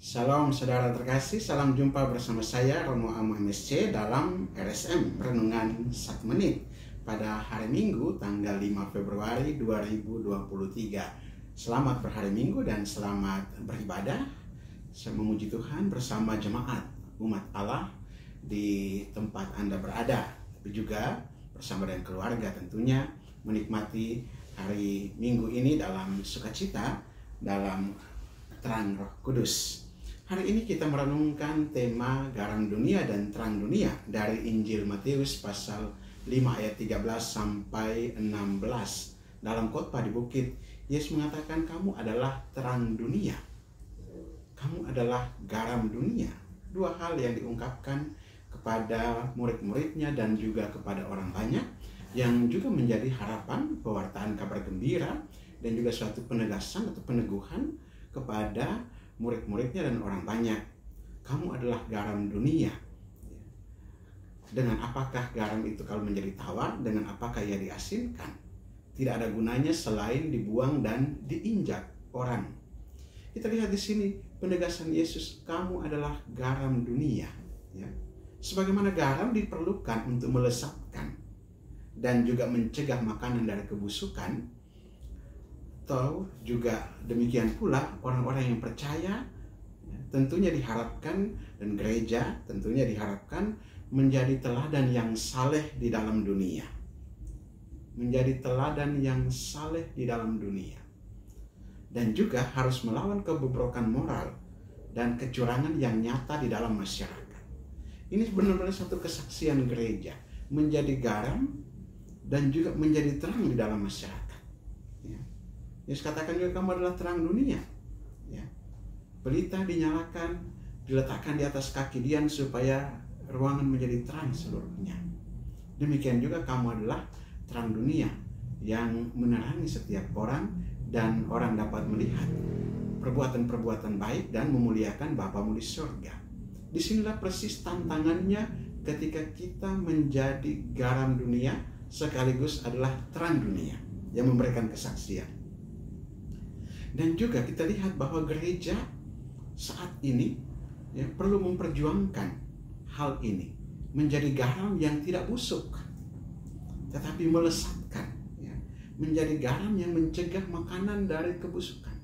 Salam saudara terkasih, salam jumpa bersama saya Romo Amo MSC dalam RSM Renungan 1 Menit pada hari Minggu tanggal 5 Februari 2023. Selamat berhari Minggu dan selamat beribadah. Saya memuji Tuhan bersama jemaat umat Allah di tempat Anda berada, tapi juga bersama dengan keluarga tentunya menikmati hari Minggu ini dalam sukacita, dalam terang Roh Kudus. Hari ini kita merenungkan tema garam dunia dan terang dunia dari Injil Matius pasal 5 ayat 13 sampai 16. Dalam khotbah di bukit, Yesus mengatakan kamu adalah terang dunia. Kamu adalah garam dunia. Dua hal yang diungkapkan kepada murid-muridnya dan juga kepada orang banyak, yang juga menjadi harapan pewartaan kabar gembira dan juga suatu penegasan atau peneguhan kepada murid-muridnya dan orang banyak. Kamu adalah garam dunia. Dengan apakah garam itu kalau menjadi tawar? Dengan apakah ia diasinkan? Tidak ada gunanya selain dibuang dan diinjak orang. Kita lihat di sini penegasan Yesus, kamu adalah garam dunia. Ya. Sebagaimana garam diperlukan untuk melesatkan dan juga mencegah makanan dari kebusukan, atau juga demikian pula orang-orang yang percaya tentunya diharapkan, dan gereja tentunya diharapkan menjadi teladan yang saleh di dalam dunia. Menjadi teladan yang saleh di dalam dunia. Dan juga harus melawan kebobrokan moral dan kecurangan yang nyata di dalam masyarakat. Ini benar-benar satu kesaksian gereja, menjadi garam dan juga menjadi terang di dalam masyarakat. Yesus katakan juga kamu adalah terang dunia. Ya. Pelita dinyalakan, diletakkan di atas kaki Dian supaya ruangan menjadi terang seluruhnya. Demikian juga kamu adalah terang dunia yang menerangi setiap orang dan orang dapat melihat perbuatan-perbuatan baik dan memuliakan Bapamu di surga. Disinilah persis tantangannya ketika kita menjadi garam dunia sekaligus adalah terang dunia yang memberikan kesaksian. Dan juga kita lihat bahwa gereja saat ini perlu memperjuangkan hal ini. Menjadi garam yang tidak busuk, tetapi melesatkan. Menjadi garam yang mencegah makanan dari kebusukan,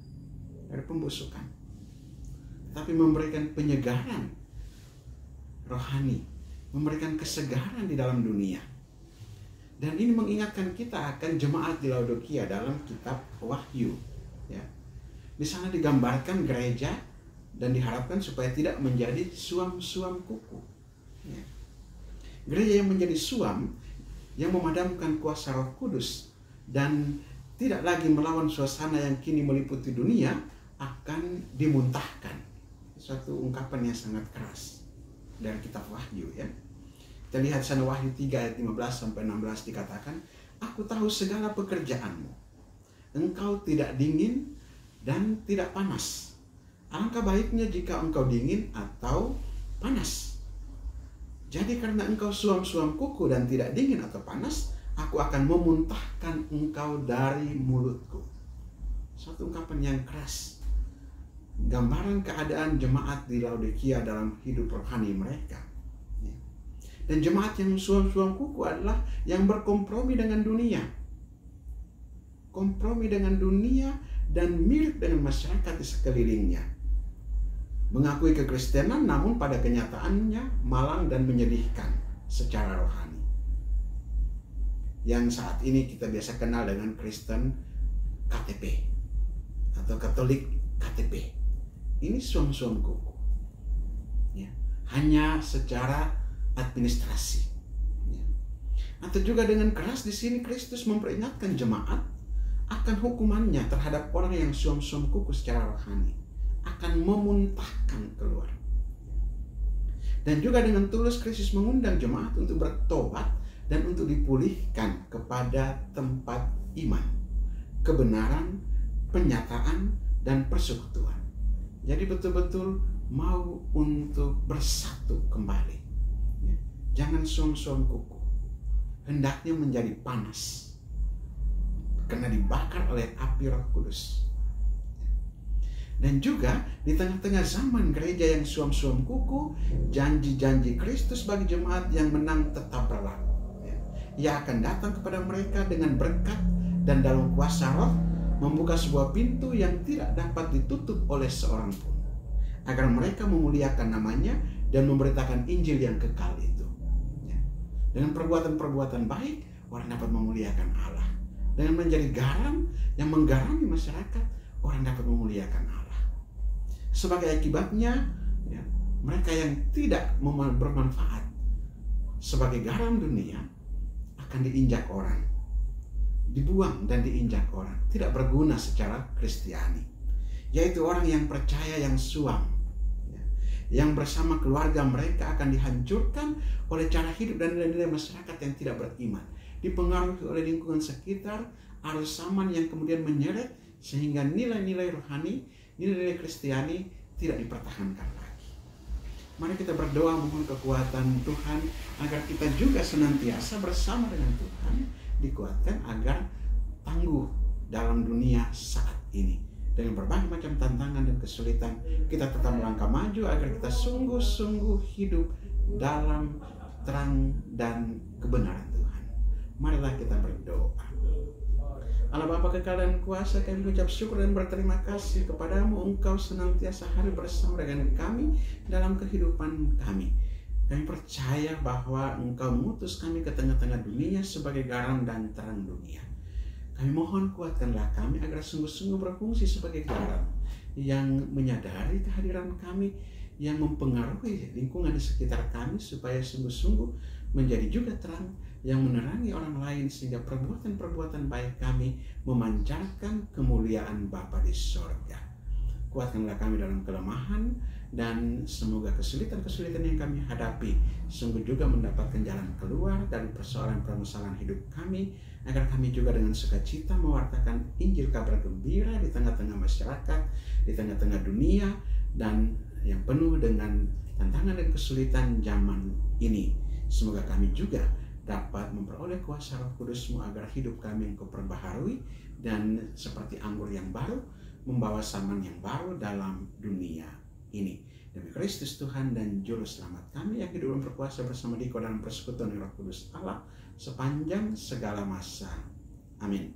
dari pembusukan. Tetapi memberikan penyegaran rohani, memberikan kesegaran di dalam dunia. Dan ini mengingatkan kita akan jemaat di Laodikia dalam kitab Wahyu. Ya. Di sana digambarkan gereja dan diharapkan supaya tidak menjadi suam-suam kuku. Ya. Gereja yang menjadi suam, yang memadamkan kuasa Roh Kudus dan tidak lagi melawan suasana yang kini meliputi dunia, akan dimuntahkan. Suatu ungkapan yang sangat keras dari kitab Wahyu. Ya. Kita lihat sana Wahyu 3 ayat 15 sampai 16 dikatakan, aku tahu segala pekerjaanmu. Engkau tidak dingin dan tidak panas. Alangkah baiknya jika engkau dingin atau panas. Jadi karena engkau suam-suam kuku dan tidak dingin atau panas, aku akan memuntahkan engkau dari mulutku. Satu ungkapan yang keras. Gambaran keadaan jemaat di Laodikia dalam hidup rohani mereka. Dan jemaat yang suam-suam kuku adalah yang berkompromi dengan dunia. Kompromi dengan dunia dan mirip dengan masyarakat di sekelilingnya. Mengakui kekristenan namun pada kenyataannya malang dan menyedihkan secara rohani. Yang saat ini kita biasa kenal dengan Kristen KTP atau Katolik KTP. Ini suam-suam kuku. Ya. Hanya secara administrasi. Ya. Atau juga dengan keras di sini Kristus memperingatkan jemaat akan hukumannya terhadap orang yang suam-suam kuku secara rohani, akan memuntahkan keluar. Dan juga dengan tulus Kristus mengundang jemaat untuk bertobat dan untuk dipulihkan kepada tempat iman, kebenaran, penyataan, dan persekutuan. Jadi betul-betul mau untuk bersatu kembali. Jangan suam-suam kuku. Hendaknya menjadi panas karena dibakar oleh api Roh Kudus. Dan juga di tengah-tengah zaman gereja yang suam-suam kuku, janji-janji Kristus bagi jemaat yang menang tetap berlaku. Ia akan datang kepada mereka dengan berkat dan dalam kuasa Roh, membuka sebuah pintu yang tidak dapat ditutup oleh seorang pun, agar mereka memuliakan namanya dan memberitakan Injil yang kekal itu. Dengan perbuatan-perbuatan baik, orang dapat memuliakan Allah. Dengan menjadi garam yang menggarami masyarakat, orang dapat memuliakan Allah. Sebagai akibatnya, mereka yang tidak bermanfaat sebagai garam dunia akan diinjak orang, dibuang dan diinjak orang, tidak berguna secara Kristiani, yaitu orang yang percaya yang suam, yang bersama keluarga mereka akan dihancurkan oleh cara hidup dan nilai-nilai masyarakat yang tidak beriman, dipengaruhi oleh lingkungan sekitar, arus zaman yang kemudian menyeret sehingga nilai-nilai rohani, nilai-nilai Kristiani tidak dipertahankan lagi. Mari kita berdoa mohon kekuatan Tuhan agar kita juga senantiasa bersama dengan Tuhan dikuatkan agar tangguh dalam dunia saat ini. Dengan berbagai macam tantangan dan kesulitan, kita tetap melangkah maju agar kita sungguh-sungguh hidup dalam terang dan kebenaran Tuhan. Marilah kita berdoa. Allah Bapa kekal dan kuasa, kami mengucap syukur dan berterima kasih kepadamu. Engkau senantiasa hadir bersama dengan kami dalam kehidupan kami. Kami percaya bahwa Engkau mengutus kami ke tengah-tengah dunia sebagai garam dan terang dunia. Kami mohon kuatkanlah kami agar sungguh-sungguh berfungsi sebagai garam yang menyadari kehadiran kami, yang mempengaruhi lingkungan di sekitar kami supaya sungguh-sungguh menjadi juga terang yang menerangi orang lain sehingga perbuatan-perbuatan baik kami memancarkan kemuliaan Bapa di sorga. Kuatkanlah kami dalam kelemahan dan semoga kesulitan-kesulitan yang kami hadapi sungguh juga mendapatkan jalan keluar dari persoalan-permasalahan hidup kami, agar kami juga dengan sukacita mewartakan Injil kabar gembira di tengah-tengah masyarakat, di tengah-tengah dunia dan yang penuh dengan tantangan dan kesulitan zaman ini. Semoga kami juga dapat memperoleh kuasa Roh Kudus-Mu agar hidup kami Engkau perbaharui dan seperti anggur yang baru membawa zaman yang baru dalam dunia ini. Demi Kristus Tuhan dan Juru Selamat kami yang hidup dan berkuasa bersama Dikau dalam persekutuan Roh Kudus Allah sepanjang segala masa. Amin.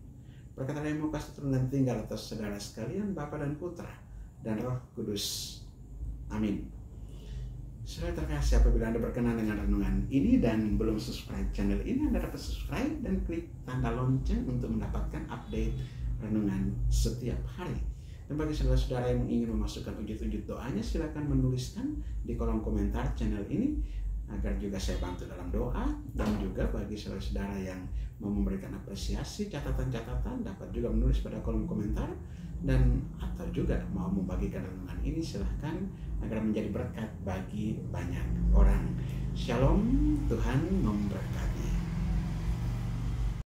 Berkat Allah yang mau kasih turun dan tinggal atas saudara sekalian, Bapa dan Putra dan Roh Kudus. Amin. Saudara terkasih, apabila Anda berkenan dengan renungan ini dan belum subscribe channel ini, Anda dapat subscribe dan klik tanda lonceng untuk mendapatkan update renungan setiap hari. Dan bagi saudara-saudara yang ingin memasukkan wujud-wujud doanya, silakan menuliskan di kolom komentar channel ini agar juga saya bantu dalam doa. Dan juga bagi saudara-saudara yang mau memberikan apresiasi, catatan-catatan, dapat juga menulis pada kolom komentar. Dan atau juga mau membagikan renungan ini, silahkan agar menjadi berkat bagi banyak orang. Shalom, Tuhan memberkati.